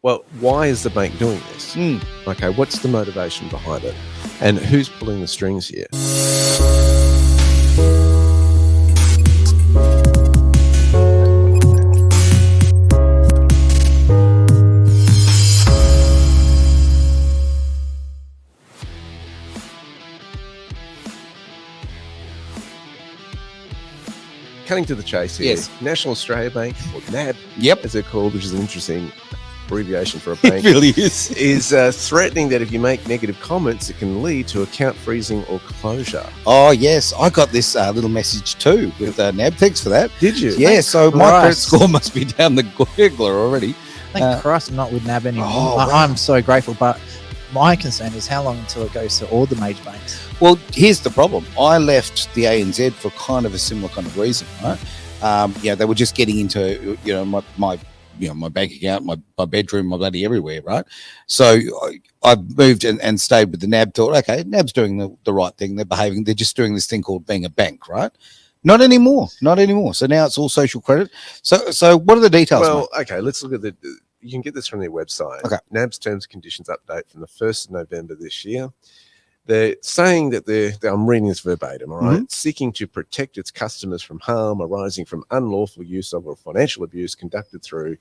Well, why is the bank doing this? Okay, what's the motivation behind it? And who's pulling the strings here? Cutting to the chase here. Yes. National Australia Bank, or NAB, Yep. as they're called, which is an interesting abbreviation for a bank, It really is. threatening that if you make negative comments, it can lead to account freezing or closure. Oh, yes. I got this little message too with NAB. Thanks for that. Did you? Yeah, so my credit Christ. score must be down the gurgler already. Thank Christ I'm not with NAB anymore. Oh, wow. I'm so grateful, but my concern is how long until it goes to all the major banks. Well, here's the problem. I left the ANZ for kind of a similar kind of reason, right? They were just getting into, my bank account, my bedroom, my bloody everywhere, right? So I moved and stayed with the NAB. Thought, okay, NAB's doing the right thing. They're behaving. They're just doing this thing called being a bank, right? Not anymore. So now it's all social credit. So what are the details? Well, mate? okay, let's look at you can get this from their website. Okay. NAB's terms and conditions update from the 1st of November this year. They're saying that I'm reading this verbatim, all right, seeking to protect its customers from harm arising from unlawful use of or financial abuse conducted through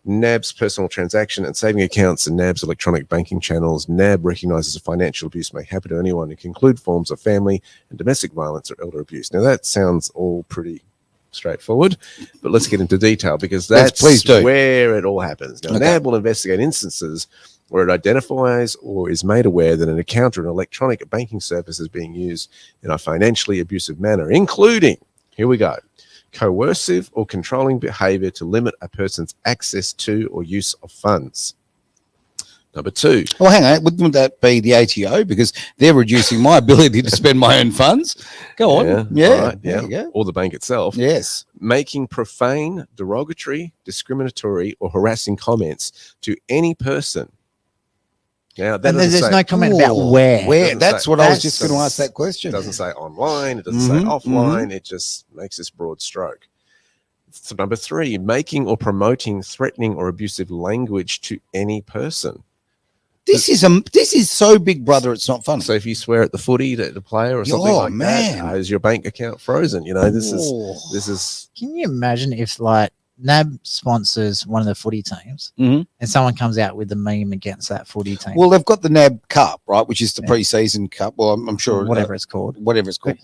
NAB's personal transaction and saving accounts and NAB's electronic banking channels. NAB recognises that financial abuse may happen to anyone and can include forms of family and domestic violence or elder abuse. Now, that sounds all pretty straightforward, but let's get into detail because that's where it all happens. Now, NAB will investigate instances where it identifies or is made aware that an account or an electronic banking service is being used in a financially abusive manner, including, here we go, coercive or controlling behavior to limit a person's access to or use of funds. Number 2. Well, hang on. Wouldn't that be the ATO? Because they're reducing my ability to spend my own funds. Go on. Yeah. Right, There you go. Or the bank itself. Yes. Making profane, derogatory, discriminatory, or harassing comments to any person. Now, that And doesn't there's say, no comment about where. Doesn't That's say- what I was that's- just going to ask that question. It doesn't say online. It doesn't say offline. It just makes this broad stroke. So number 3, making or promoting threatening or abusive language to any person. This is so Big Brother, it's not funny. So if you swear at the footy to the player or something like that, is your bank account frozen? You know, this is. Can you imagine if like NAB sponsors one of the footy teams Mhm. and someone comes out with a meme against that footy team? Well, they've got the NAB Cup, right, which is the pre-season cup. Well, I'm sure whatever it's called. But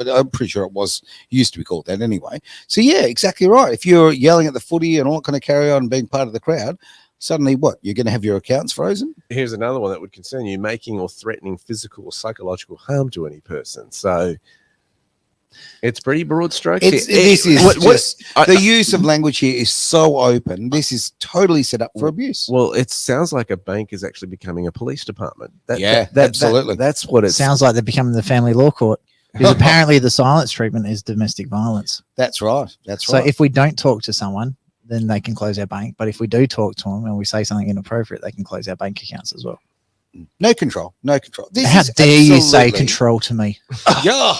I'm pretty sure it used to be called that anyway. So yeah, exactly right. If you're yelling at the footy and all kind of carry on being part of the crowd, suddenly what? You're going to have your accounts frozen? Here's another one that would concern you: making or threatening physical or psychological harm to any person. So it's pretty broad strokes. The use of language here is so open. This is totally set up for abuse. Well, it sounds like a bank is actually becoming a police department. Absolutely. That's what it sounds like. They're becoming the family law court because apparently the silence treatment is domestic violence. That's right. So if we don't talk to someone, then they can close our bank. But if we do talk to them and we say something inappropriate, they can close our bank accounts as well. No control. How dare you say control to me? Yeah.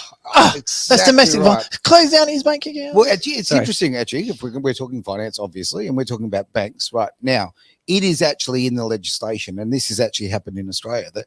That's domestic violence. Close down his bank account. Well, it's interesting, actually, if we're talking finance, obviously, and we're talking about banks right now. It is actually in the legislation, and this has actually happened in Australia, that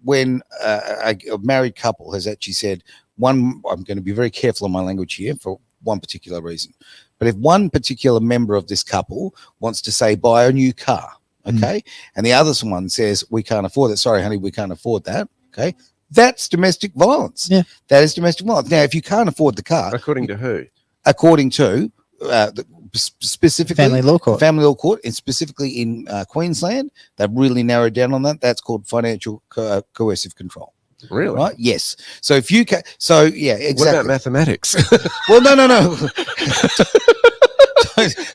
when a married couple has actually said, I'm going to be very careful on my language here for one particular reason. But if one particular member of this couple wants to say, buy a new car, okay, and the other one says, we can't afford it. Sorry, honey, we can't afford that. Okay. That's domestic violence. Yeah. That is domestic violence. Now, if you can't afford the car. According to who? According to specifically family law court, and specifically in Queensland, they've really narrowed down on that. That's called financial coercive control. Really? Right? Yes. So if you can, so yeah, exactly. What about mathematics? Well, no.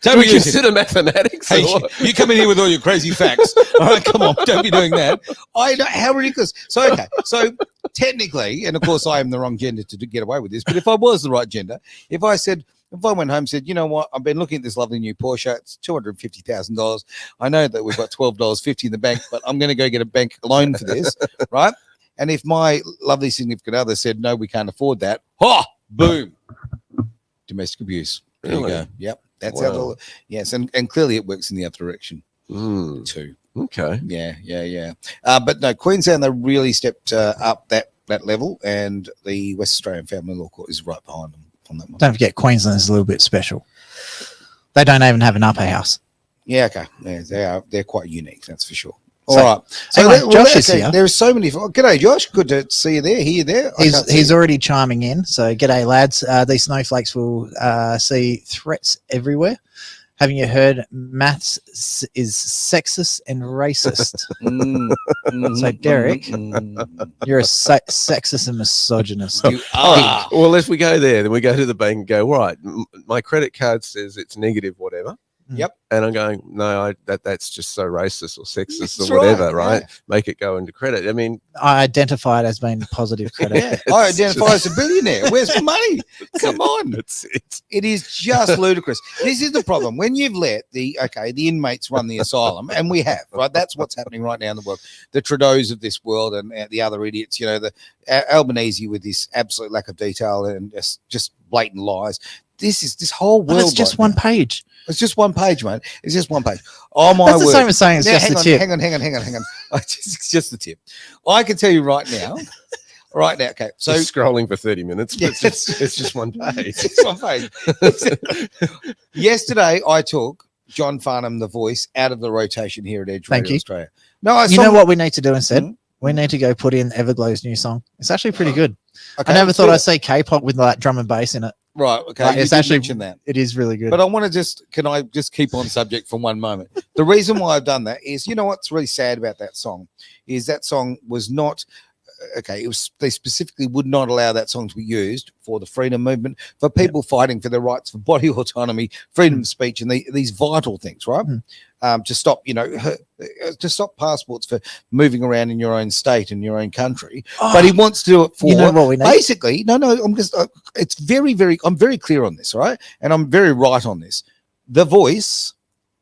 Don't we consider mathematics? Hey, you come in here with all your crazy facts. All right, come on, don't be doing that. I know how ridiculous. So okay, so technically, and of course, I am the wrong gender to get away with this. But if I was the right gender, if I went home and said, you know what, I've been looking at this lovely new Porsche. It's $250,000. I know that we've got $12.50 in the bank, but I'm going to go get a bank loan for this, right? And if my lovely significant other said, no, we can't afford that, boom, domestic abuse. There you go. Yep. That's how yes, and clearly it works in the other direction too. Okay. Yeah. But no, Queensland, they really stepped up that level, and the West Australian Family Law Court is right behind them on that one. Don't forget, Queensland is a little bit special. They don't even have an upper house. Yeah, okay. Yeah, they're quite unique, that's for sure. So- All right. So anyway, Josh is here. There's so many. G'day, Josh. Good to see you there. Hear you there. He's already chiming in. So, g'day, lads. These snowflakes will see threats everywhere. Haven't you heard maths is sexist and racist? So, Derek, you're a sexist and misogynist. You are. Well, if we go there, then we go to the bank and go, right, my credit card says it's negative whatever. Yep. And I'm going, no, that's just so racist or sexist That's or whatever, right? right? Make it go into credit. I mean, I identify it as being positive credit. Yeah, I identify as a billionaire. Where's my money? Come on. that's it. It is just ludicrous. This is the problem. When you've let the inmates run the asylum, and we have, right? That's what's happening right now in the world. The Trudeaus of this world and the other idiots, the Albanese with this absolute lack of detail and just blatant lies. This whole world. It's just one page. It's just one page, mate. It's just one page. Oh my That's word! the same as saying it's Now, just the tip. Hang on. It's just the tip. I can tell you right now. Okay. So Just scrolling for 30 minutes. Yeah, But it's just one page. it's one page. Yesterday, I took John Farnham, the voice, out of the rotation here at Edge Thank Radio you. Australia. No, You know what we need to do instead? Mhm. We need to go put in Everglow's new song. It's actually pretty good. Okay, I never let's thought do I'd it. say K-pop with like drum and bass in it. Right. Okay. Like, You it's did actually mention that. It is really good. But I want to can I just keep on subject for one moment? The reason why I've done that is, what's really sad about that song is that song was not, they specifically would not allow that song to be used for the freedom movement, for people fighting for their rights, for body autonomy, freedom of speech, and these vital things, right? To stop, to stop passports for moving around in your own state and your own country. But he wants to do it for, you know what we need? basically, it's very, very, I'm very clear on this, right? And I'm very right on this. The Voice,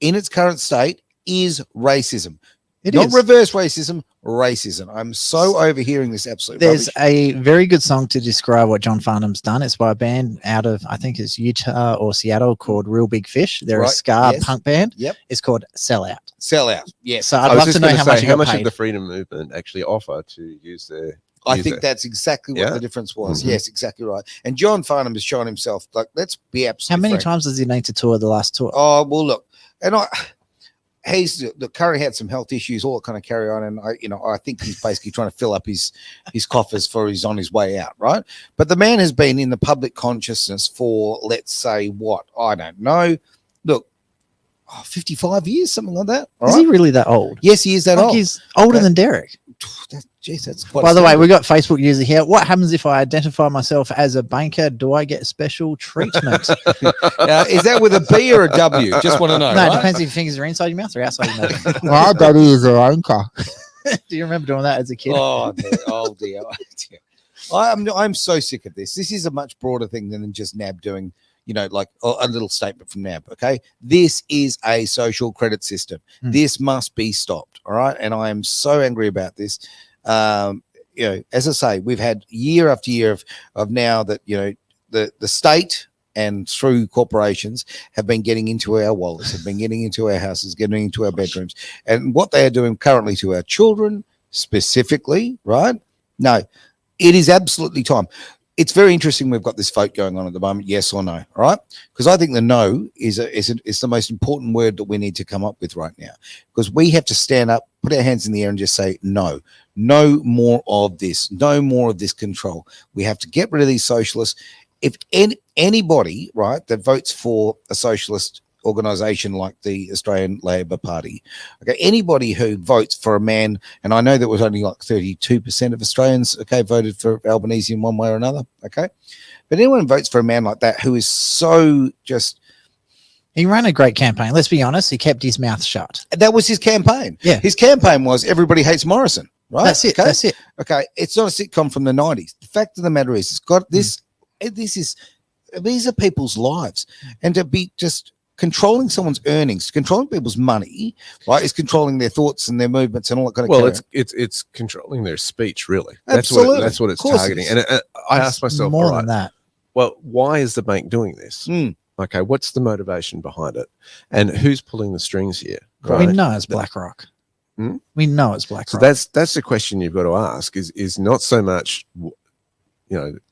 in its current state, is racism. Not reverse racism, racism. I'm so overhearing this absolute There's rubbish. a very good song to describe what John Farnham's done. It's by a band out of, I think it's Utah or Seattle, called Real Big Fish. They're a ska punk band. Yep. It's called Sell Out. Sell out. Yes. So I I'd was love just to know gonna how say, much you how got much paid. did the freedom movement actually offer to use their I use think it? that's exactly what Yeah. the difference was. Mhm. Yes, exactly right. And John Farnham has shown himself, let's be absolutely How many frank. times does he need to tour the last tour? Oh, well, look. And he's currently had some health issues, all that kind of carry on, and I think he's basically trying to fill up his coffers for he's on his way out, right? But the man has been in the public consciousness for, let's say, what, I don't know. Look, 55 years, something like that. All Is right? he really that old? Yes, he is that Like old. he's older than Derek. Jeez, that's quite. By the way, we got Facebook user here. What happens if I identify myself as a banker? Do I get special treatment? Is that with a B or a W? Just want to know. No, it right? depends if your fingers are inside your mouth or outside your mouth. My daddy is an anchor. Do you remember doing that as a kid? Oh dear, oh dear. Oh, dear. I'm so sick of this. This is a much broader thing than just NAB doing, like a little statement from NAB. Okay, this is a social credit system. This must be stopped. All right, and I am so angry about this. As I say, we've had year after year of now that the state and through corporations have been getting into our wallets, have been getting into our houses, getting into our bedrooms, and what they are doing currently to our children specifically, right? No, it is absolutely time. It's very interesting. We've got this vote going on at the moment, yes or no, all right? Because I think the no is the most important word that we need to come up with right now, because we have to stand up, put our hands in the air and just say no more of this, no more of this control. We have to get rid of these socialists. If anybody, right, that votes for a socialist organisation like the Australian Labor Party, okay, anybody who votes for a man, and I know there was only like 32% of Australians, okay, voted for Albanese in one way or another, okay, but anyone who votes for a man like that who is so just. He ran a great campaign. Let's be honest. He kept his mouth shut. That was his campaign. Yeah. His campaign was everybody hates Morrison, right? That's it. Okay? That's it. Okay. It's not a sitcom from the 90s. The fact of the matter is, it's got this. These are people's lives. And to be just controlling someone's earnings, controlling people's money, right, is controlling their thoughts and their movements and all that kind of Well, carry it's controlling their speech, really. Absolutely. That's what it's Of course it targeting. is. And I asked myself, more all right, than that. well, why is the bank doing this? Okay, what's the motivation behind it? And who's pulling the strings here? We know it's BlackRock. Hmm? We know it's BlackRock. So that's the question you've got to ask is not so much,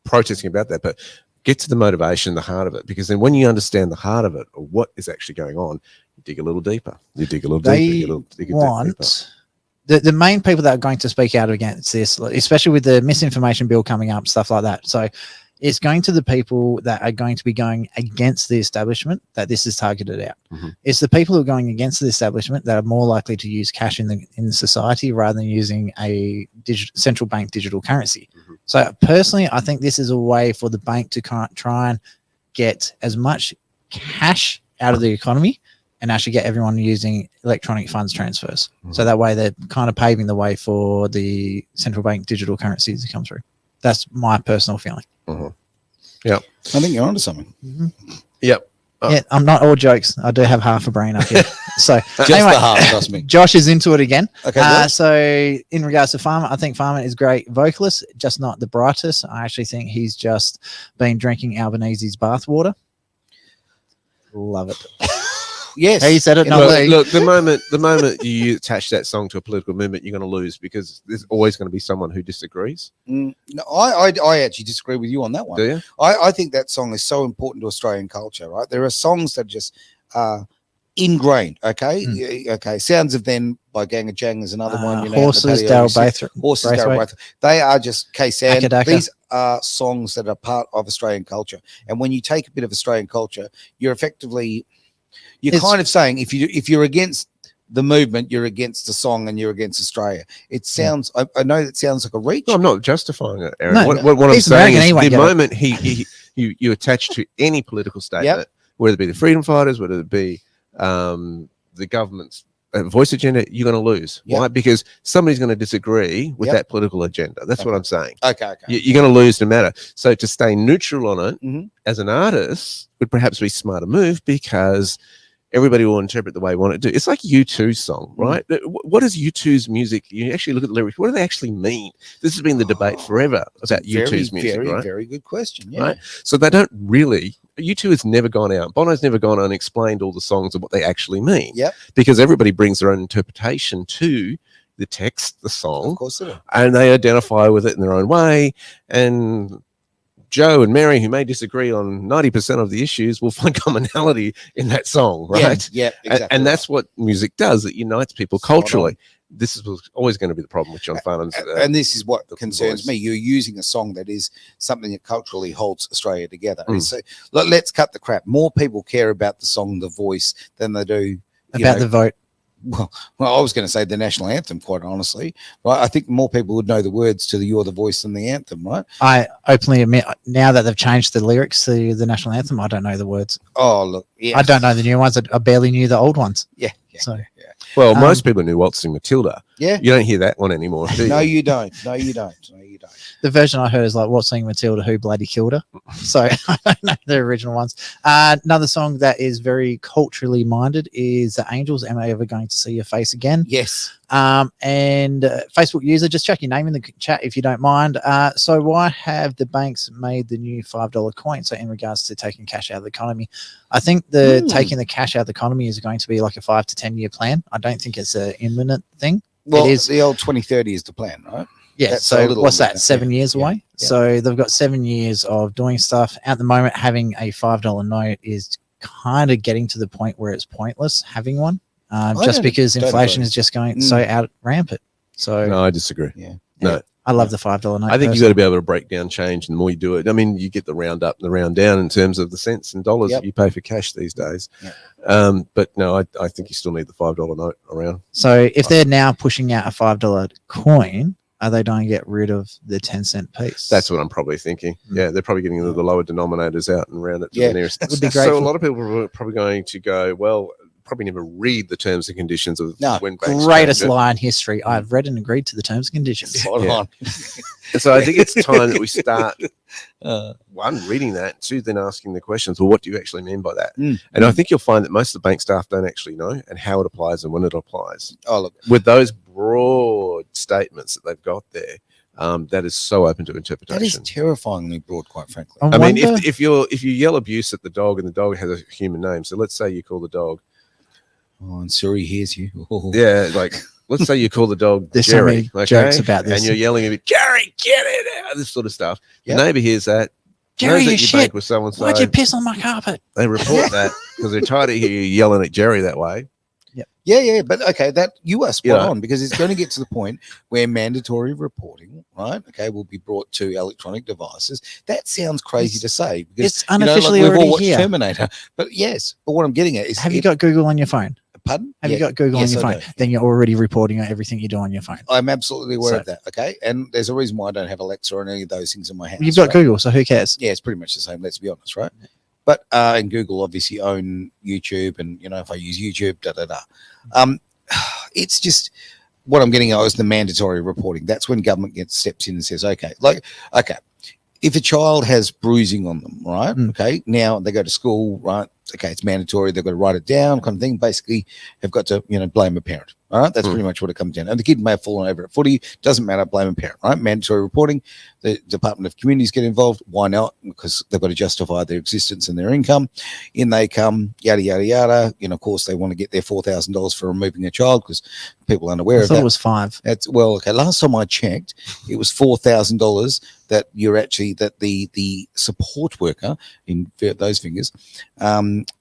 protesting about that, but get to the motivation, the heart of it. Because then when you understand the heart of it or what is actually going on, you dig a little deeper. You dig a little deeper. You dig a little deeper. The main people that are going to speak out against this, especially with the misinformation bill coming up, stuff like that. So it's going to the people that are going to be going against the establishment that this is targeted at. Mm-hmm. It's the people who are going against the establishment that are more likely to use cash in the society rather than using a central bank digital currency. Mm-hmm. So personally, I think this is a way for the bank to try and get as much cash out of the economy and actually get everyone using electronic funds transfers. Mm-hmm. So that way they're kind of paving the way for the central bank digital currencies to come through. That's my personal feeling. Mm-hmm. Yeah. I think you're onto something. Mm-hmm. Yep. Yeah, I'm not all jokes. I do have half a brain up here. So Just anyway, the heart, trust me. Josh is into it again. Okay. Well, So in regards to Farmer, I think Farmer is great vocalist, just not the brightest. I actually think he's just been drinking Albanese's bathwater. Love it. yes. He said it, not me. Look, the moment you attach that song to a political movement, you're going to lose because there's always going to be someone who disagrees. No, I actually disagree with you on that one. Do you? I think that song is so important to Australian culture, right? There are songs that just ingrained, okay? Yeah, okay. Sounds of Then by Gang of Jang is another one. Horses, Daryl Braithwaite. Horses, Daryl Braithwaite. They are just K-San. Akadaka. These are songs that are part of Australian culture. And when you take a bit of Australian culture, you're effectively... You're kind of saying if you're against the movement, you're against the song and you're against Australia. It sounds. I know that sounds like a reach. No, I'm not justifying it, Aaron. No, what I'm saying American, is the moment you attach to any political statement, whether it be the freedom fighters, whether it be the government's voice agenda, you're going to lose. Why? Because somebody's going to disagree with that political agenda. That's what I'm saying. Okay. You're going to lose no matter. So to stay neutral on it as an artist would perhaps be a smarter move because everybody will interpret the way they want it to do. It's like U2's song, right? What is U2's music? You actually look at the lyrics. What do they actually mean? This has been the debate forever about U2's music, right? Very good question. Yeah. Right? So they don't really. U2 has never gone out. Bono's never gone out and explained all the songs and what they actually mean. Yep. Because everybody brings their own interpretation to the text, the song. Of course they do. And they identify with it in their own way. And Joe and Mary, who may disagree on 90% of the issues, will find commonality in that song, right? Yeah, exactly. And that's what music does. It unites people culturally. This is always going to be the problem with John Farnham's. And this is what concerns me. You're using a song that is something that culturally holds Australia together. So let's cut the crap. More people care about the song, the voice, than they do about the vote. Well, I was going to say the national anthem, quite honestly. Right? I think more people would know the words to the "You're the Voice" than the anthem, right? I openly admit, now that they've changed the lyrics to the national anthem, I don't know the words. Oh, look. Yeah. I don't know the new ones. I barely knew the old ones. Yeah. So, well, most people knew Waltzing Matilda. Yeah. You don't hear that one anymore, do you? No, you don't. No, you don't. The version I heard is like Waltzing Matilda, who bloody killed her. So I don't know the original ones. Another song that is very culturally minded is The Angels. Am I ever going to see your face again? Yes. And Facebook user, just check your name in the chat if you don't mind. So why have the banks made the new $5 coin? So in regards to taking cash out of the economy, I think taking the cash out of the economy is going to be like a 5 to 10 year plan. I don't think it's an imminent thing. Well, it is. The old 2030 is the plan, right? Yeah, That's so what's that, 7 years away? Yeah. So they've got 7 years of doing stuff. At the moment, having a $5 note is kind of getting to the point where it's pointless having one, just because inflation is just going so out rampant. So no, I disagree. Yeah. No. I love the $5 note. I think you've got to be able to break down change, and the more you do it, I mean, you get the round up and the round down in terms of the cents and dollars that you pay for cash these days. Yep. But no, I think you still need the $5 note around. So if they're now pushing out a $5 coin, are they going to get rid of the 10-cent piece? That's what I'm probably thinking. Yeah, they're probably getting the lower denominators out and round it to the nearest. That would be great. So a lot of people are probably going to go, well, probably never read the terms and conditions of when banks greatest lie in history. I've read and agreed to the terms and conditions. Spot on. And so I think it's time that we start one, reading that, two, then asking the questions, well, what do you actually mean by that? And I think you'll find that most of the bank staff don't actually know and how it applies and when it applies. Oh, look. With those broad statements that they've got there, that is so open to interpretation. That is terrifyingly broad, quite frankly. I mean, if you yell abuse at the dog and the dog has a human name, so let's say you call the dog, oh, and Siri hears you. yeah, like let's say you call the dog There's so Jerry, many jokes about this. and you're yelling at him, Jerry, get it out, this sort of stuff. Yep. The neighbour hears that. Jerry, knows that you you shit. bank with so and so. Why'd you piss on my carpet? They report that because they're tired of hearing you yelling at Jerry that way. Yeah, but okay, that you are spot Yeah. on, because it's going to get to the point where mandatory reporting, right? Okay, will be brought to electronic devices. That sounds crazy to say because It's unofficially we've all already watched here. Terminator, but yes. But what I'm getting at is, Have you got Google on your phone? pardon? Have Yeah, you got Google yes, on your I phone? do. Then you're already reporting on everything you do on your phone. I'm absolutely aware So- of that. Okay, and there's a reason why I don't have Alexa or any of those things in my house. You've got right? Google, so who cares? Yeah, it's pretty much the same. Let's be honest, right? But and Google obviously own YouTube, and if I use YouTube, it's just what I'm getting at is the mandatory reporting. That's when government steps in and says, okay, if a child has bruising on them, right? Okay, now they go to school, right? Okay, it's mandatory. They've got to write it down, kind of thing. Basically, have got to blame a parent. All right, that's pretty much what it comes down. And the kid may have fallen over at footy. Doesn't matter. Blame a parent. Right? Mandatory reporting. The Department of Communities get involved. Why not? Because they've got to justify their existence and their income. In they come. Yada yada yada. Of course, they want to get their $4,000 for removing a child because people are unaware I of thought that. it was 5. That's okay. Last time I checked, it was $4,000 that you're actually that the support worker in those fingers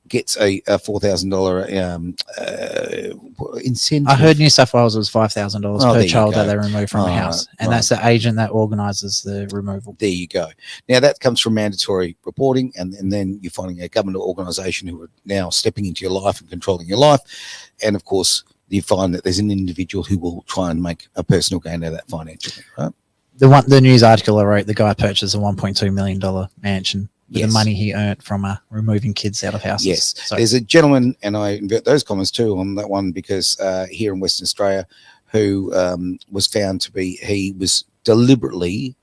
gets a $4,000 incentive. I heard New South Wales was $5,000 Oh, there per you child go. that they remove from a Right, house, and right. that's the agent that organises the removal. There you go. Now that comes from mandatory reporting, and then you're finding a government organisation who are now stepping into your life and controlling your life, and of course you find that there's an individual who will try and make a personal gain out of that financially, right? The news article I wrote, the guy purchased a $1.2 million mansion with Yes. the money he earned from removing kids out of houses. Yes, So there's a gentleman, and I invert those comments too on that one because here in Western Australia, who was found to be, he was deliberately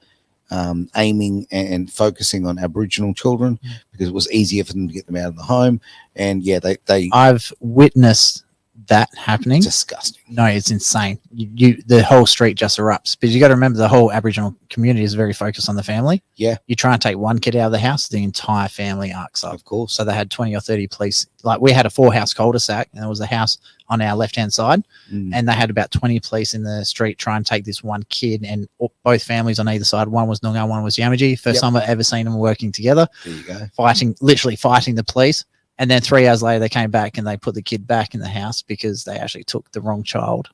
aiming and focusing on Aboriginal children because it was easier for them to get them out of the home, and yeah, they I've witnessed that happening. disgusting. No, it's insane. The whole street just erupts. But you got to remember, the whole Aboriginal community is very focused on the family. Yeah. You try and take one kid out of the house, the entire family arcs up. Of course. So they had 20 or 30 police. Like we had a 4-house cul-de-sac, and there was a house on our left-hand side, and they had about 20 police in the street try and take this one kid, and both families on either side. One was Noongar, one was Yamaji. First time I've ever seen them working together, There you go. literally fighting the police. And then 3 hours later, they came back and they put the kid back in the house because they actually took the wrong child.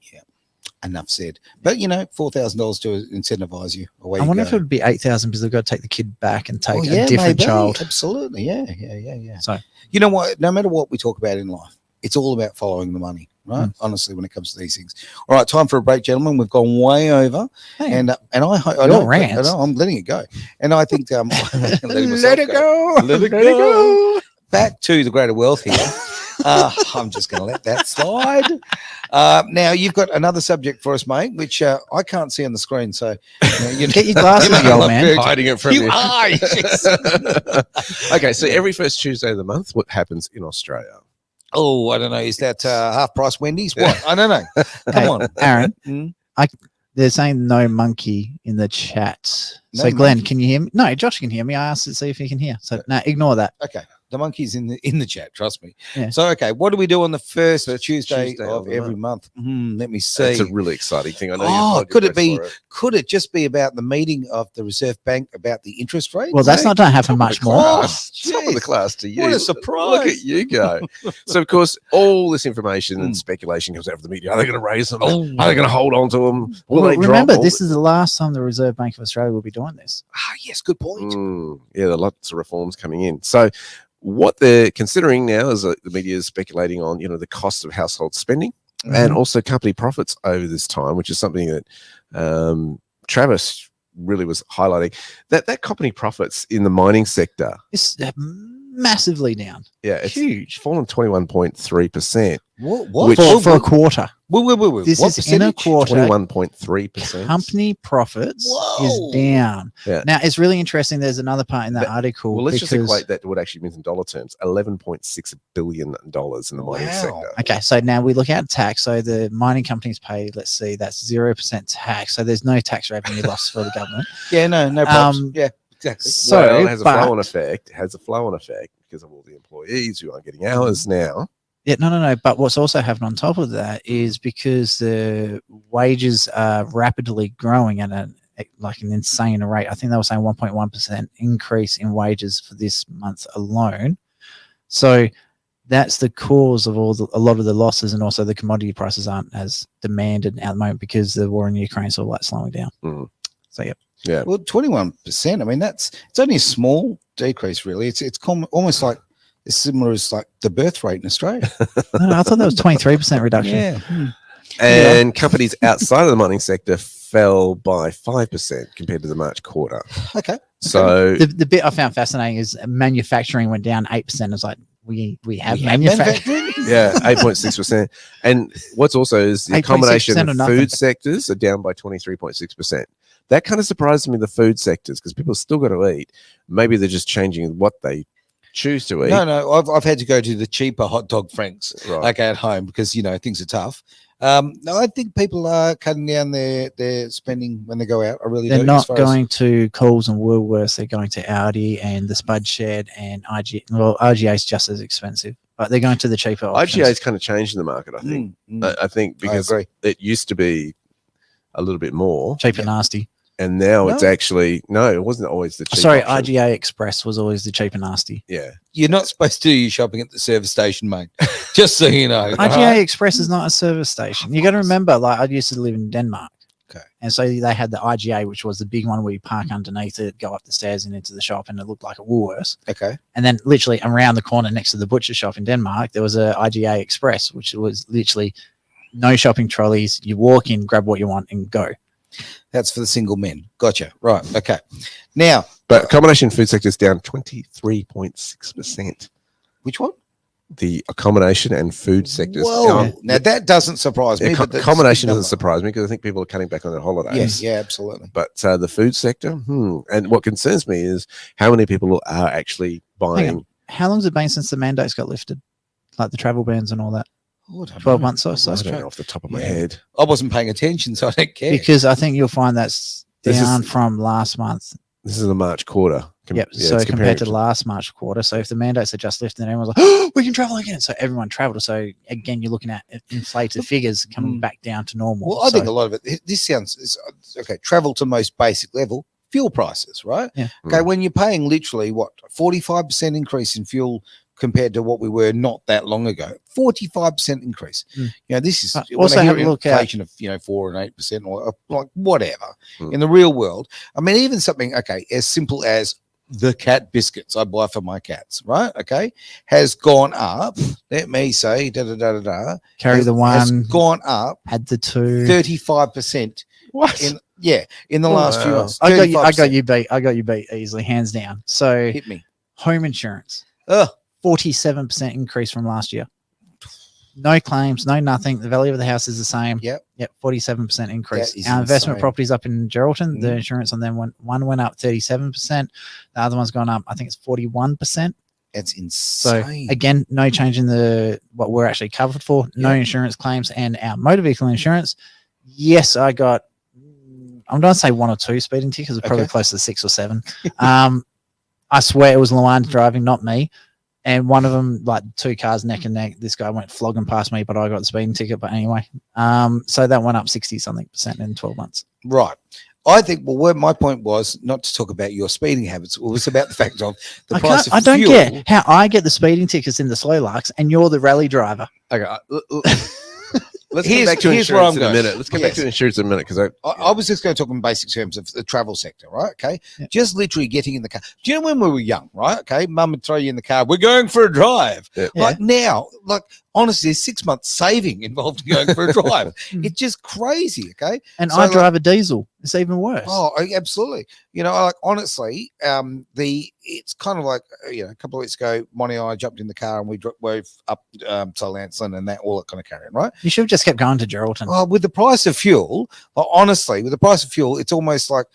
Enough said. But $4,000 to incentivize you. Away I you wonder go. if it would be 8,000 because they've got to take the kid back and take Oh, a different maybe. child. Absolutely. Yeah. So You know what? No matter what we talk about in life, it's all about following the money, right? Honestly, when it comes to these things. All right, time for a break, gentlemen. We've gone way over, hey, and I Your know, rants. I'm letting it go, and I think let it go. Let it go. Back to the greater wealth here. I'm just going to let that slide. Now you've got another subject for us, mate, which I can't see on the screen. So you Get your glasses, you old man. Hiding it from You you. are. Yes. Okay, so every first Tuesday of the month, what happens in Australia? Oh, I don't know. Is that half price Wendy's? What? I don't know. Come Hey, on, Aaron. Mm. They're saying no monkey in the chat. So No Glenn, monkey? can you hear me? No, Josh can hear me. I asked to see if he can hear. So no, ignore that. Okay. The monkey's in the chat, trust me. Yeah. So okay, what do we do on the first Tuesday Tuesday of of the every month? Let me see. It's a really exciting thing. I know. Oh, you've could your it be- breath for Could it just be about the meeting of the Reserve Bank about the interest rate? Well, that's not going to happen Top of much the more. class. Oh, Top of the jeez. class to you. What a Look surprise. at you go. So, of course, all this information and speculation comes out of the media. Are they going to raise them? Oh. Are they going to hold on to them? Will Well, they remember, drop? this is the last time the Reserve Bank of Australia will be doing this. Yes, good point. Yeah, there are lots of reforms coming in. So, what they're considering now is the media is speculating on, the cost of household spending and also company profits over this time, which is something that Travis really was highlighting. That company profits in the mining sector, It's massively down. yeah, it's Huge. fallen 21.3%. What? Which- For a quarter. Wait. This What is in a percentage? quarter. 21.3%. Company profits Whoa. is down. Yeah. Now, it's really interesting. There's another part in that article. Well, let's just because- equate that to what it actually means in dollar terms: $11.6 billion in the mining Wow. sector. Okay, so now we look at tax. So the mining companies pay, let's see, that's 0% tax. So there's no tax revenue loss for the government. Yeah, no problems. Um, Yeah, exactly. So, Well, it has a but- flow-on effect. It has a flow-on effect because of all the employees who aren't getting hours now. Yeah, no. But what's also happened on top of that is because the wages are rapidly growing at an insane rate. I think they were saying 1.1% increase in wages for this month alone. So that's the cause of a lot of the losses, and also the commodity prices aren't as demanded at the moment because the war in Ukraine is all slowing down. Mm. So Yeah. Well, 21%. I mean, it's only a small decrease, really. It's almost like as similar as like the birth rate in Australia. No, I thought that was 23% reduction. Yeah. And companies outside of the mining sector fell by 5% compared to the March quarter. Okay. So The bit I found fascinating is manufacturing went down 8%. It's like we have manufacturing. yeah, 8.6%. And what's also is the 8.6% accommodation or and nothing. food sectors are down by 23.6%. That kind of surprised me, the food sectors, because people still got to eat. Maybe they're just changing what they choose to eat. No, I've had to go to the cheaper hot dog Franks Right. at home because things are tough. No, I think people are cutting down their spending when they go out. I really They're do. not going to Coles and Woolworths. They're going to Audi and the Spud Shed and IGA. Well, IGA is just as expensive, but they're going to the cheaper options. IGA is kind of changing the market, I think. I think because it used to be a little bit more Cheap and nasty. And now it's actually it wasn't always the cheap option. IGA Express was always the cheap and nasty. Yeah. You're not supposed to do your shopping at the service station, mate. Just so you know. IGA Express is not a service station. You got to remember, like, I used to live in Denmark. Okay. And so they had the IGA, which was the big one where you park underneath it, go up the stairs and into the shop, and it looked like a Woolworths. Okay. And then literally around the corner next to the butcher shop in Denmark, there was a IGA Express, which was literally no shopping trolleys. You walk in, grab what you want, and go. That's for the single men. Gotcha. Right. Okay. Now, but accommodation food sector is down 23.6%. Which one? The accommodation and food sectors. Whoa. Now that doesn't surprise me. Accommodation doesn't surprise me because I think people are cutting back on their holidays. Yes, yeah, absolutely. But the food sector, and what concerns me is how many people are actually buying. How long has it been since the mandates got lifted? Like the travel bans and all that? 12 months or so. I don't know off the top of my head. I wasn't paying attention, so I don't care. Because I think you'll find that's down from last month. This is the March quarter. So compared to last March quarter. So if the mandates are just lifted, and everyone's like, oh, we can travel again. So everyone traveled. So again, you're looking at inflated figures coming back down to normal. Well, I think a lot of it, this sounds, okay, travel to most basic level, fuel prices, right? Yeah. Okay, when you're paying literally, 45% increase in fuel compared to what we were not that long ago, 45% increase. This is also have a look at inflation of 4 and 8% or like whatever in the real world. I mean, even something as simple as the cat biscuits I buy for my cats, right? Okay, has gone up. Let me say, carry the one has gone up. Had the two 35%. What? In the last few months. I got you beat easily, hands down. So hit me. Home insurance. 47% increase from last year. No claims, no nothing. The value of the house is the same. Yep. 47% increase. Our investment properties up in Geraldton, the insurance on them went up 37%. The other one's gone up, I think it's 41%. That's insane. So again, no change in what we're actually covered for. No insurance claims, and our motor vehicle insurance. Yes, I got. I'm going to say 1 or 2 speeding tickets. It's probably close to 6 or 7. I swear it was Luan driving, not me. And one of them, like 2 cars neck and neck, this guy went flogging past me, but I got the speeding ticket. But anyway, so that went up 60-something% in 12 months. Right. I think, my point was not to talk about your speeding habits. It was about the fact of the price of fuel. I don't get how I get the speeding tickets in the slow larks and you're the rally driver. Okay. Let's get back to insurance in a minute. Let's get back to insurance in a minute because I was just going to talk in basic terms of the travel sector, right? Okay, just literally getting in the car. Do you know when we were young, right? Okay, Mum would throw you in the car. We're going for a drive. Like now, honestly, there's 6 months saving involved in going for a drive. It's just crazy. Okay, and so I drive a diesel. It's even worse. Oh, absolutely. Honestly, it's kind of like a couple of weeks ago, Monty and I jumped in the car and we drove up to Lansland and all that kind of carrying, right? You should have just kept going to Geraldton. Oh, with the price of fuel, honestly, it's almost like,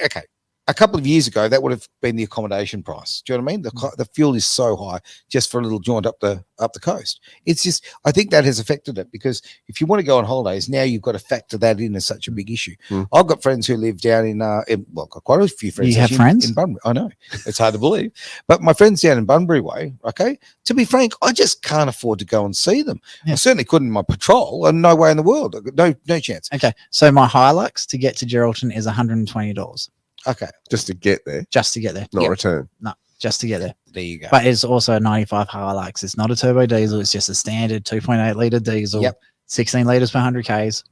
okay, a couple of years ago, that would have been the accommodation price. Do you know what I mean? The fuel is so high just for a little jaunt up the coast. It's just, I think that has affected it, because if you want to go on holidays now, you've got to factor that in as such a big issue. I've got friends who live down in well, got quite a few friends. You have friends in Bunbury? I know, it's hard to believe, but my friends down in Bunbury way. Okay, to be frank, I just can't afford to go and see them. I certainly couldn't in my patrol, and no way in the world, no chance. Okay, so my Hilux to get to Geraldton is $120. Okay, Just to get there, Just to get there. not return. No, just to get there. there you go. But it's also a 95 Hilux. It's not a turbo diesel. It's just a standard 2.8 litre diesel. 16 litres per 100 Ks.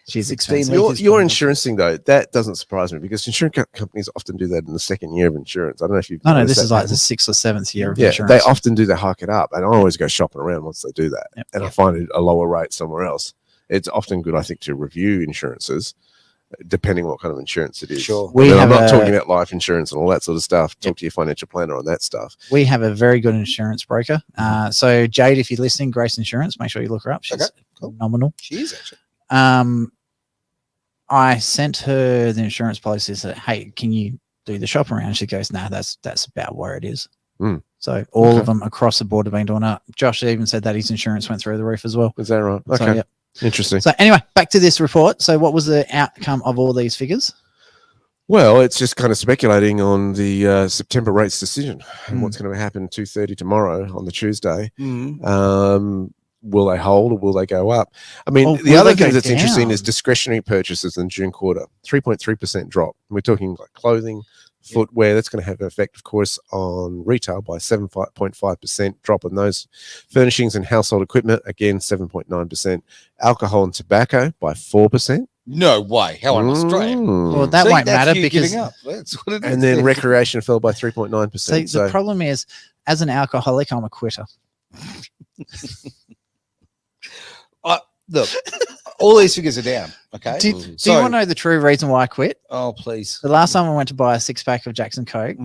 She's 16 expensive. Your insurance thing, though, that doesn't surprise me, because insurance companies often do that in the second year of insurance. I don't know if you've No, noticed this that is like happen. the 6th or 7th year of Yeah, insurance. they often do. They hike it up, and I always go shopping around once they do that, and I find it a lower rate somewhere else. It's often good, I think, to review insurances, depending what kind of insurance it is. Sure. I'm not talking about life insurance and all that sort of stuff. Talk to your financial planner on that stuff. We have a very good insurance broker. So Jade, if you're listening, Grace Insurance, make sure you look her up. She's phenomenal. She is actually. I sent her the insurance policy. Said, "Hey, can you do the shop around?" She goes, "Nah, that's about where it is." So all of them across the board have been doing it. Josh even said that his insurance went through the roof as well. Is that right? Okay. So, Interesting. So anyway, back to this report. So what was the outcome of all these figures? Well, it's just kind of speculating on the September rates decision and what's going to happen 2:30 tomorrow on the Tuesday. Will they hold or will they go up? I mean, the other thing that's interesting is discretionary purchases in June quarter, 3.3% drop. We're talking like clothing, footwear. That's going to have an effect, of course, on retail by 7.5% drop on those. Furnishings and household equipment, again, 7.9%. Alcohol and tobacco by 4%. No way. How unaustralian. Well, that won't matter because that's what it is. And then recreation fell by 3.9%. See, the problem is, as an alcoholic, I'm a quitter. Look, all these figures are down. Okay. Do you want to know the true reason why I quit? Oh, please. The last time I went to buy a 6-pack of Jackson Coke,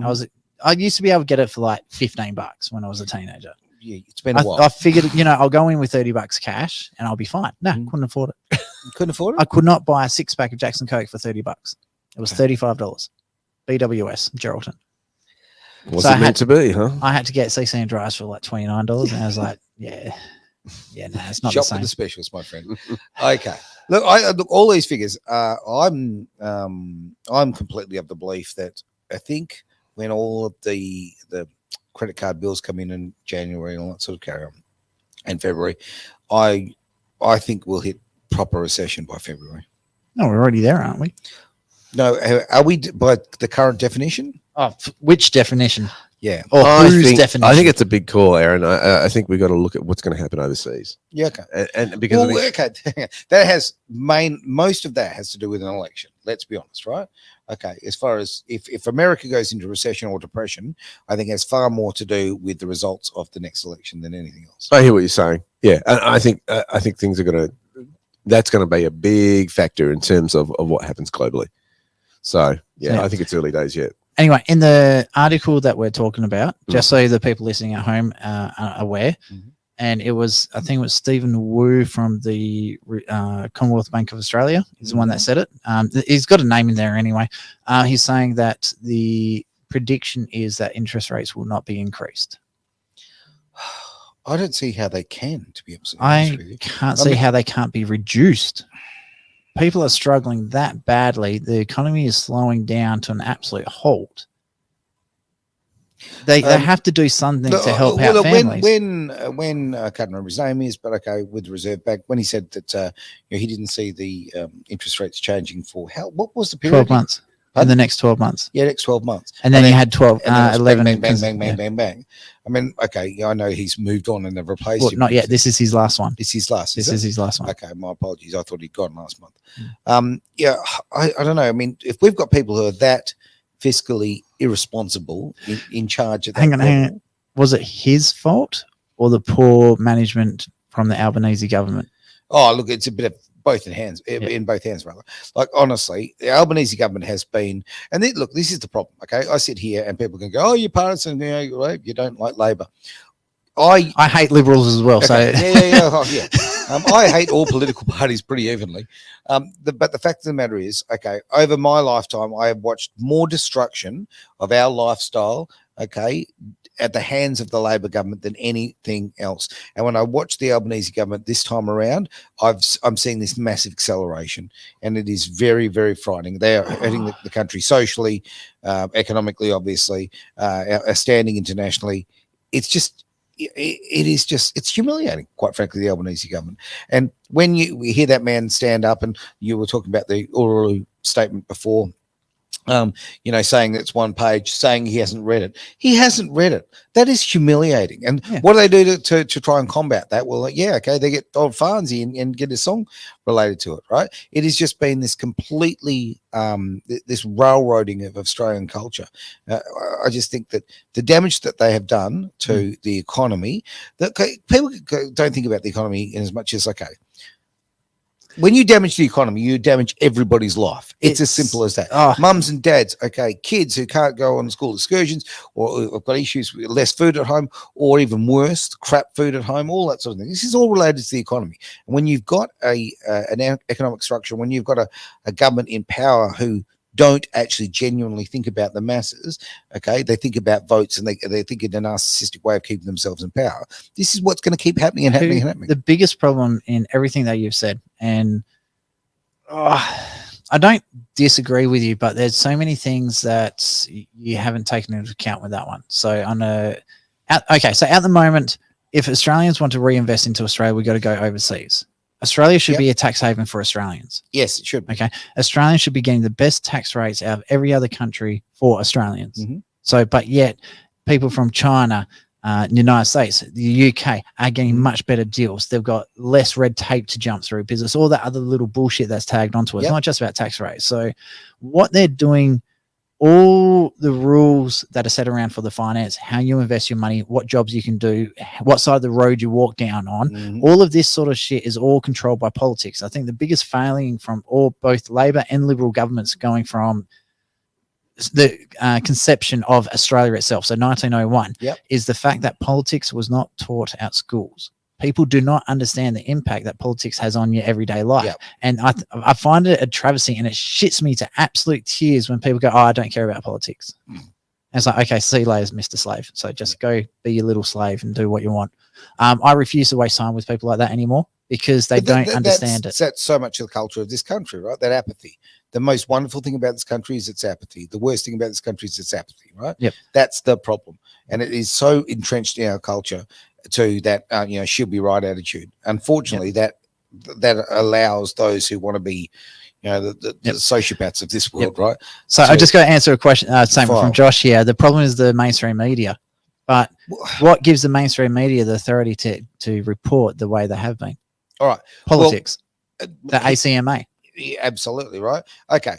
I used to be able to get it for like $15 when I was a teenager. Yeah, it's been a while. I figured, I'll go in with $30 cash and I'll be fine. No, couldn't afford it. You couldn't afford it? I could not buy a 6-pack of Jackson Coke for $30. It was $35. BWS, Geraldton. What's it meant to be, huh? I had to get CC and dries for like $29, and I was like, yeah, no, it's not Shop the same. with the specials, my friend. Okay. Look, look, all these figures. I'm completely of the belief that I think when all of the credit card bills come in January and all that sort of carry on, and February, I think we'll hit proper recession by February. No, we're already there, aren't we? No, are we by the current definition? Oh, which definition? Yeah. Or whose definition? I think it's a big call, Aaron. I think we've got to look at what's going to happen overseas. Yeah, okay. And because that has most of that has to do with an election. Let's be honest, right? Okay. As far as if America goes into recession or depression, I think it has far more to do with the results of the next election than anything else. I hear what you're saying. Yeah, and I think things are going to. That's going to be a big factor in terms of what happens globally. So yeah, I think it's early days yet. Anyway, in the article that we're talking about, just so the people listening at home are aware, and I think it was Stephen Wu from the Commonwealth Bank of Australia is the one that said it. He's got a name in there anyway. He's saying that the prediction is that interest rates will not be increased. I don't see how they can, to be honest. I can't see how they can't be reduced. People are struggling that badly. The economy is slowing down to an absolute halt. They have to do something to help out families. When I can't remember his name is, but okay, with the Reserve Bank, when he said that he didn't see the interest rates changing for what was the period? 12 months. In the next 12 months. Yeah, next 12 months. And then you had 11. Bang. I mean, okay, I know he's moved on and they've replaced him. Not yet. This is his last one. This is his last. This is his last one. Okay, my apologies. I thought he'd gone last month. Yeah, I don't know. I mean, if we've got people who are that fiscally irresponsible in charge of that. Hang on. Was it his fault or the poor management from the Albanese government? Oh, look, it's a bit of both in both hands, rather. Like, honestly, the Albanese government has been, and look, this is the problem. Okay, I sit here and people can go, "Oh, you're partisan, you don't like Labor." I hate liberals as well. Okay. So yeah. I hate all political parties pretty evenly. But the fact of the matter is, okay, over my lifetime, I have watched more destruction of our lifestyle, okay, at the hands of the Labor government than anything else. And when I watch the Albanese government this time around, I'm seeing this massive acceleration, and it is very, very frightening. They are hurting the country socially, economically, obviously, standing internationally. It's just, it's humiliating, quite frankly, the Albanese government. And when you hear that man stand up, and you were talking about the Uluru statement before, saying that's one page, saying he hasn't read it. He hasn't read it. That is humiliating. And what do they do to try and combat that? Well, okay, they get old Farnsey and get a song related to it, right? It has just been this completely, this railroading of Australian culture. I just think that the damage that they have done to the economy, that people don't think about the economy in as much as, okay, when you damage the economy, you damage everybody's life. It's as simple as that. Mums and dads, okay, kids who can't go on school excursions, or have got issues with less food at home, or even worse, crap food at home, all that sort of thing. This is all related to the economy. And when you've got an economic structure, when you've got a government in power who don't actually genuinely think about the masses, okay, they think about votes, and they think in a narcissistic way of keeping themselves in power. This is what's going to keep happening and happening and happening. The biggest problem in everything that you've said, and I don't disagree with you, but there's so many things that you haven't taken into account with that one. So so at the moment, if Australians want to reinvest into Australia, we've got to go overseas. Australia should be a tax haven for Australians. Yes, it should be. Okay. Australians should be getting the best tax rates out of every other country for Australians. So, but yet people from China, the United States, the UK are getting much better deals. They've got less red tape to jump through because it's all that other little bullshit that's tagged onto it. It's not just about tax rates. So what they're doing, all the rules that are set around for the finance, how you invest your money, what jobs you can do, what side of the road you walk down on, all of this sort of shit is all controlled by politics. I think the biggest failing from both Labor and Liberal governments going from the conception of Australia itself, so 1901, is the fact that politics was not taught at schools. People do not understand the impact that politics has on your everyday life. And I find it a travesty, and it shits me to absolute tears when people go, I don't care about politics. And it's like, okay, see you later, Mr. Slave. So just go be your little slave and do what you want. I refuse to waste time with people like that anymore because they don't understand it. That's so much of the culture of this country, right? That apathy. The most wonderful thing about this country is its apathy. The worst thing about this country is its apathy, right? That's the problem. And it is so entrenched in our culture to that, she'll be right attitude. Unfortunately, that allows those who want to be, the sociopaths of this world, right? So I just got to answer a question, same from Josh here. The problem is the mainstream media. But what gives the mainstream media the authority to report the way they have been? All right. Politics. The ACMA. Yeah, absolutely, right. Okay.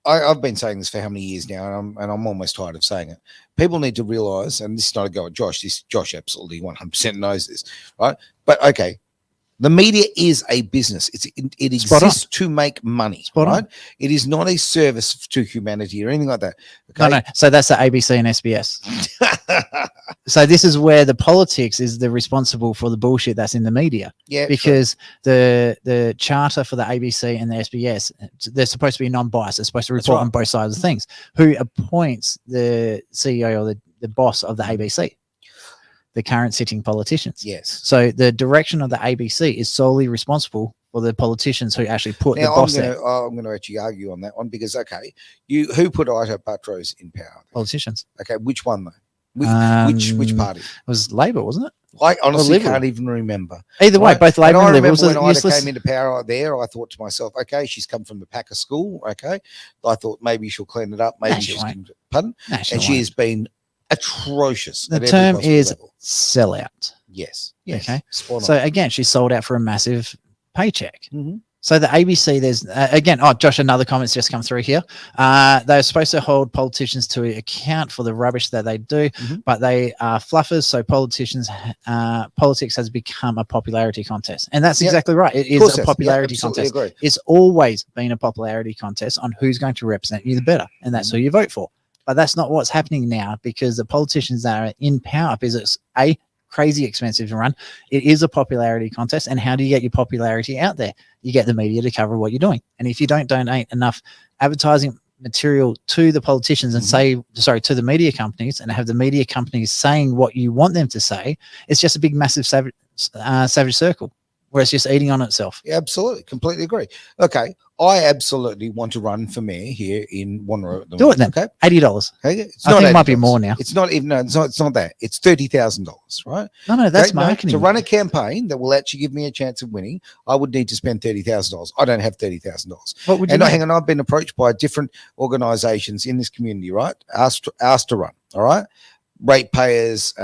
I've been saying this for how many years now, and I'm almost tired of saying it. People need to realize, and this is not a go at Josh. Josh absolutely 100% knows this, right? But okay, the media is a business. It exists to make money, right? It is not a service to humanity or anything like that. Okay? No. So that's the ABC and SBS. So this is where the politics is the responsible for the bullshit that's in the media. Yeah, because the charter for the ABC and the SBS, they're supposed to be non-biased. They're supposed to report on both sides of things. Who appoints the CEO or the boss of the ABC? The current sitting politicians. Yes. So the direction of the ABC is solely responsible for the politicians who actually put the boss there. I'm going to actually argue on that one because, okay, who put Ito Patros in power? Politicians. Okay, which one though? Which party? It was Labor, wasn't it? I honestly can't even remember. Either way, both Labor and Liberal. When Ida came into power there, I thought to myself, okay, she's come from the Packer school. Okay, I thought maybe she'll clean it up. Maybe pardon? And she has been atrocious. The term is sellout. Yes. Okay. So again, she sold out for a massive paycheck. So the ABC, there's again, Josh, another comment's just come through here. They're supposed to hold politicians to account for the rubbish that they do, but they are fluffers. So politics has become a popularity contest, and that's exactly right. It is a popularity contest. Agree. It's always been a popularity contest on who's going to represent you the better, and that's who you vote for. But that's not what's happening now because the politicians that are in power, because it's crazy expensive to run. It is a popularity contest. And how do you get your popularity out there? You get the media to cover what you're doing. And if you don't donate enough advertising material to the politicians and to the media companies, and have the media companies saying what you want them to say, it's just a big, massive savage circle where it's just eating on itself. Yeah, absolutely. Completely agree. Okay. I absolutely want to run for mayor here in Wanneroo. Do it then. Okay. $80. Okay. It's I think it might $80. be more now. It's not even, no, it's not that. It's $30,000, right? No, that's Okay, no, marketing. to run a campaign that will actually give me a chance of winning, I would need to spend $30,000. I don't have $30,000. What would you And do? hang on, I've been approached by different organizations in this community, right? Asked to run, all right? Ratepayers,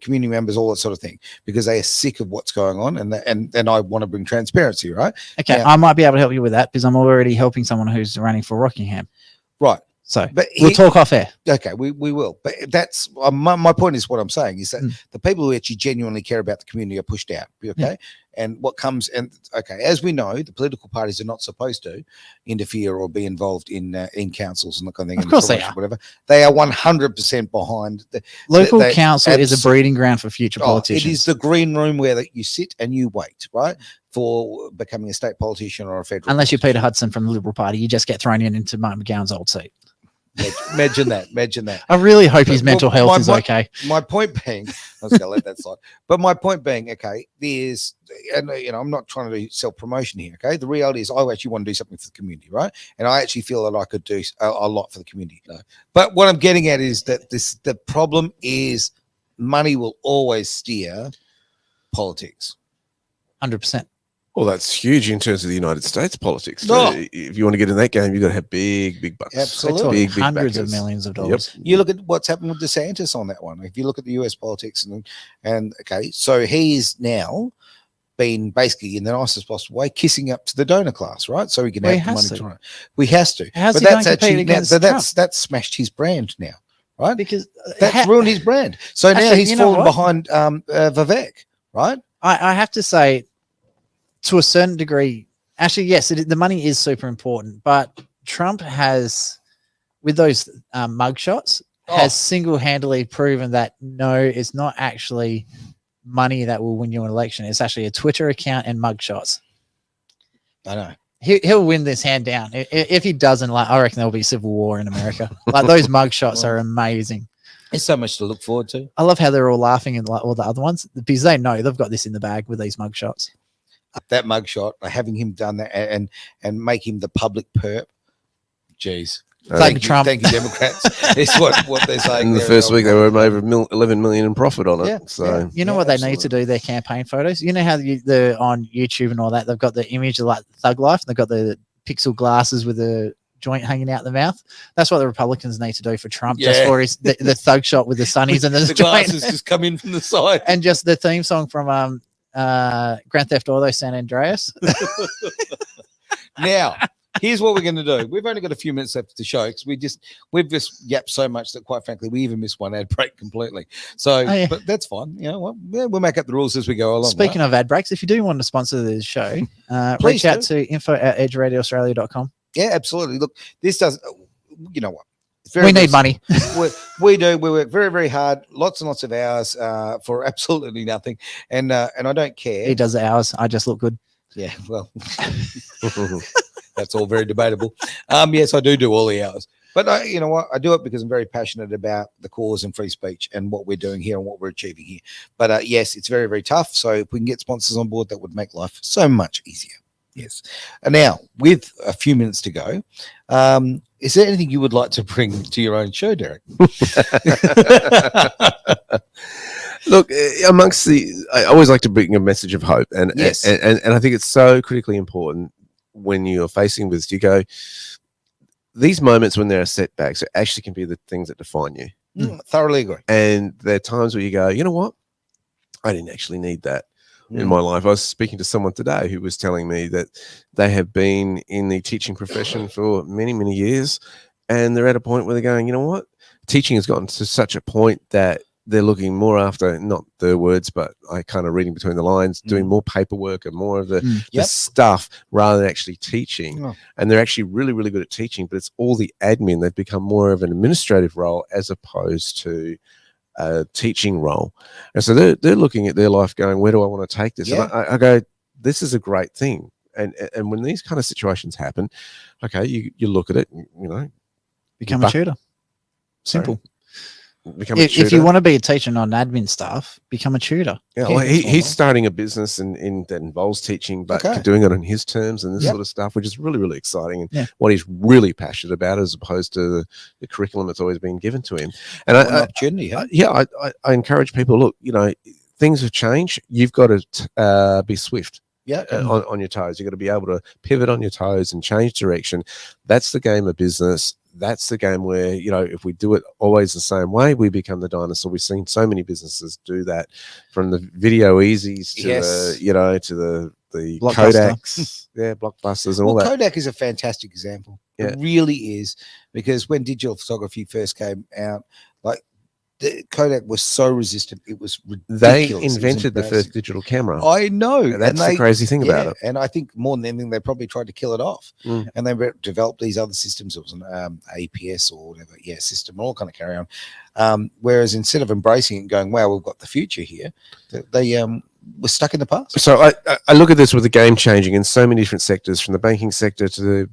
community members, all that sort of thing, because they are sick of what's going on, and I want to bring transparency, right? Okay, Now- I might be able to help you with that because I'm already helping someone who's running for Rockingham. Right. So But we'll talk off air. Okay, we will. But that's my point is what I'm saying is that the people who actually genuinely care about the community are pushed out. Okay. And what comes as we know, the political parties are not supposed to interfere or be involved in councils and that kind of thing. Of course they are. Whatever. They are 100% behind. Local council is a breeding ground for future politicians. It is the green room where you sit and you wait, right, for becoming a state politician or a federal. Unless you're Peter Hudson from the Liberal Party, you just get thrown into Martin McGowan's old seat. Imagine that. I really hope his mental health is okay. My point being, I was going to let that slide. But my point being, okay, I'm not trying to do self-promotion here, okay? The reality is I actually want to do something for the community, right? And I actually feel that I could do a lot for the community. But what I'm getting at is that the problem is money will always steer politics. 100%. Well, that's huge in terms of the United States politics. No. If you want to get in that game, you've got to have big bucks. Absolutely. Big Hundreds backers. of millions of dollars. Yep. You look at what's happened with DeSantis on that one. If you look at the US politics and okay, so he's now been basically in the nicest possible way kissing up to the donor class, right? So he can have the money to run it. We has to. How's but he that's going to compete actually against that's smashed his brand now, right? Because That's ruined his brand. So now Actually, he's you know fallen what? behind Vivek, right? I have to say, to a certain degree, actually, yes, the money is super important, but Trump has, with those mugshots, has single-handedly proven that no, it's not actually money that will win you an election. It's actually a Twitter account and mugshots. I know. He'll win this hand down. If he doesn't, I reckon there'll be civil war in America. Like those mugshots are amazing. There's so much to look forward to. I love how they're all laughing and like all the other ones because they know they've got this in the bag with these mugshots. That mugshot, having him done that and make him the public perp. Jeez. Thank you, Trump. Thank you, Democrats. It's what they're saying. In the first week, they were over 11 million in profit on it. Yeah, So you know what they need to do? Their campaign photos. You know how they're on YouTube and all that. They've got the image of like Thug Life. And they've got the pixel glasses with the joint hanging out the mouth. That's what the Republicans need to do for Trump. Yeah. Just for his the thug shot with the sunnies and the joint. glasses just come in from the side. And just the theme song from Grand Theft Auto San Andreas. Now, here's what we're going to do. We've only got a few minutes left of the show because we've just yapped so much that quite frankly we even missed one ad break completely. So, but that's fine. You know what? We'll make up the rules as we go along. Speaking of ad breaks, if you do want to sponsor the show, reach out to info@edgeradioaustralia.com. Yeah, absolutely. Look, this does. You know what? We need money. We do. We work very, very hard, lots and lots of hours for absolutely nothing, and I don't care. He does the hours. I just look good. Yeah, well, that's all very debatable. Yes, I do all the hours, but you know what? I do it because I'm very passionate about the cause and free speech and what we're doing here and what we're achieving here. But yes, it's very, very tough. So if we can get sponsors on board, that would make life so much easier. Yes. And now, with a few minutes to go, is there anything you would like to bring to your own show, Derek? Look, amongst I always like to bring a message of hope, and yes. and I think it's so critically important when you're facing with, you go, these moments when there are setbacks actually can be the things that define you. Thoroughly agree. And there are times where you go, you know what? I didn't actually need that in my life. I was speaking to someone today who was telling me that they have been in the teaching profession for many, many years, and they're at a point where they're going, you know what? Teaching has gotten to such a point that they're looking more after, not the words, but I kind of reading between the lines, doing more paperwork and more of the stuff rather than actually teaching. And they're actually really, really good at teaching, but it's all the admin. They've become more of an administrative role as opposed to a teaching role, and so they're looking at their life, going, "Where do I want to take this?" Yeah. And I go, "This is a great thing." And when these kind of situations happen, okay, you look at it, you know, Become a tutor. Simple. become a tutor. If you want to be a teacher, not an admin staff, become a tutor. Yeah, well, he's starting a business in that involves teaching, but doing it on his terms and this sort of stuff, which is really, really exciting. And what he's really passionate about, as opposed to the curriculum that's always been given to him. And an opportunity. I encourage people. Look, you know, things have changed. You've got to be swift. On your toes. You've got to be able to pivot on your toes and change direction. That's the game of business. That's the game where, you know, if we do it always the same way, we become the dinosaur. We've seen so many businesses do that, from the video easies to the, you know, to the Kodaks, blockbusters and all that. Kodak is a fantastic example. It really is, because when digital photography first came out, like, the Kodak was so resistant. It was ridiculous. They invented the first digital camera. I know. And that's the crazy thing about it. And I think more than anything, they probably tried to kill it off. And they developed these other systems. It was an APS or whatever, system, all kind of carry on. Whereas instead of embracing it and going, wow, we've got the future here, they were stuck in the past. So I look at this with the game changing in so many different sectors, from the banking sector to the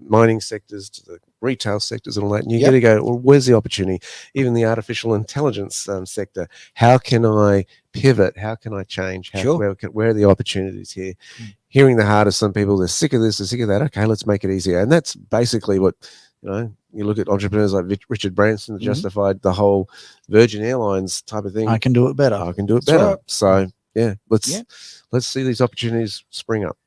mining sectors to the retail sectors and all that. And you got to go, well, where's the opportunity? Even the artificial intelligence sector. How can I pivot? How can I change? Where are the opportunities here? Hearing the heart of some people, they're sick of this, they're sick of that. Okay, let's make it easier. And that's basically what, you know, you look at entrepreneurs like Richard Branson that justified the whole Virgin Airlines type of thing. I can do it better. I can do it better. Right. So, let's see these opportunities spring up.